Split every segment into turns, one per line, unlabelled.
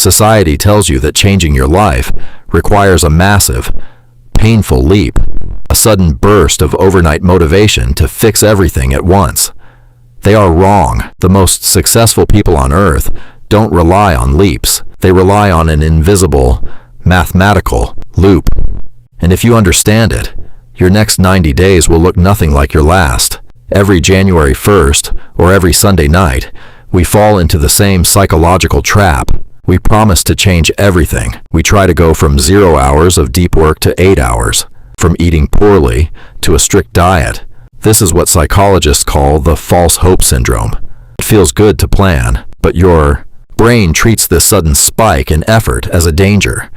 Society tells you that changing your life requires a massive, painful leap, a sudden burst of overnight motivation to fix everything at once. They are wrong. The most successful people on earth don't rely on leaps. They rely on an invisible, mathematical loop. And if you understand it, your next 90 days will look nothing like your last. Every January 1st, or every Sunday night, we fall into the same psychological trap. We promise to change everything. We try to go from 0 hours of deep work to 8 hours, from eating poorly to a strict diet. This is what psychologists call the false hope syndrome. It feels good to plan, but your brain treats this sudden spike in effort as a danger.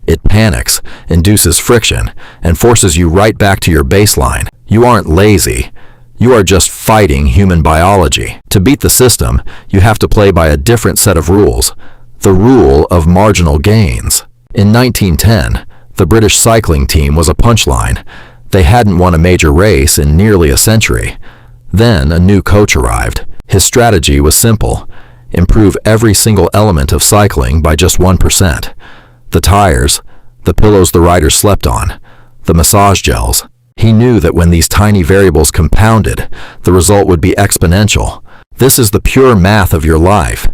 It panics, induces friction, and forces you right back to your baseline. You aren't lazy. You are just fighting human biology. To beat the system, you have to play by a different set of rules. The rule of marginal gains. In 1910, the British cycling team was a punchline. They hadn't won a major race in nearly a century. Then a new coach arrived. His strategy was simple: improve every single element of cycling by just 1%. The tires, the pillows the riders slept on, the massage gels. He knew that when these tiny variables compounded, the result would be exponential. This is the pure math of your life.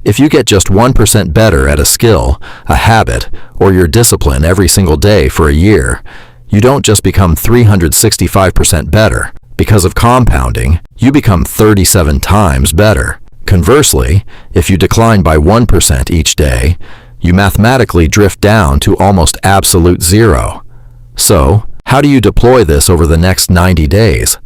If you get just 1% better at a skill, a habit, or your discipline every single day for a year, you don't just become 365% better. Because of compounding, you become 37 times better. Conversely, if you decline by 1% each day, you mathematically drift down to almost absolute zero. So, how do you deploy this over the next 90 days?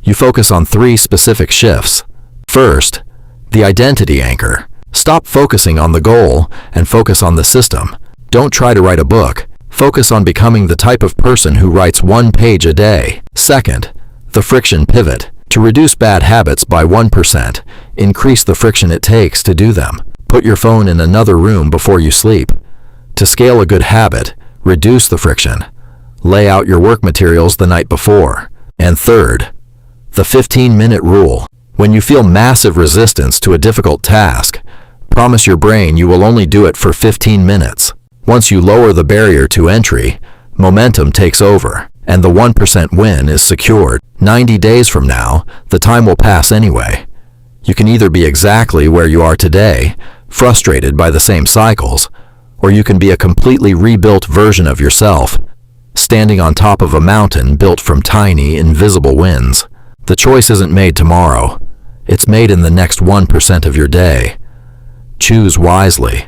You focus on 3 specific shifts. First, the identity anchor. Stop focusing on the goal and focus on the system. Don't try to write a book. Focus on becoming the type of person who writes 1 page a day. Second, the friction pivot. To reduce bad habits by 1%, increase the friction it takes to do them. Put your phone in another room before you sleep. To scale a good habit, reduce the friction. Lay out your work materials the night before. And third, the 15-minute rule. When you feel massive resistance to a difficult task, promise your brain you will only do it for 15 minutes. Once you lower the barrier to entry, momentum takes over, and the 1% win is secured. 90 days from now, the time will pass anyway. You can either be exactly where you are today, frustrated by the same cycles, or you can be a completely rebuilt version of yourself, standing on top of a mountain built from tiny, invisible wins. The choice isn't made tomorrow. It's made in the next 1% of your day. Choose wisely.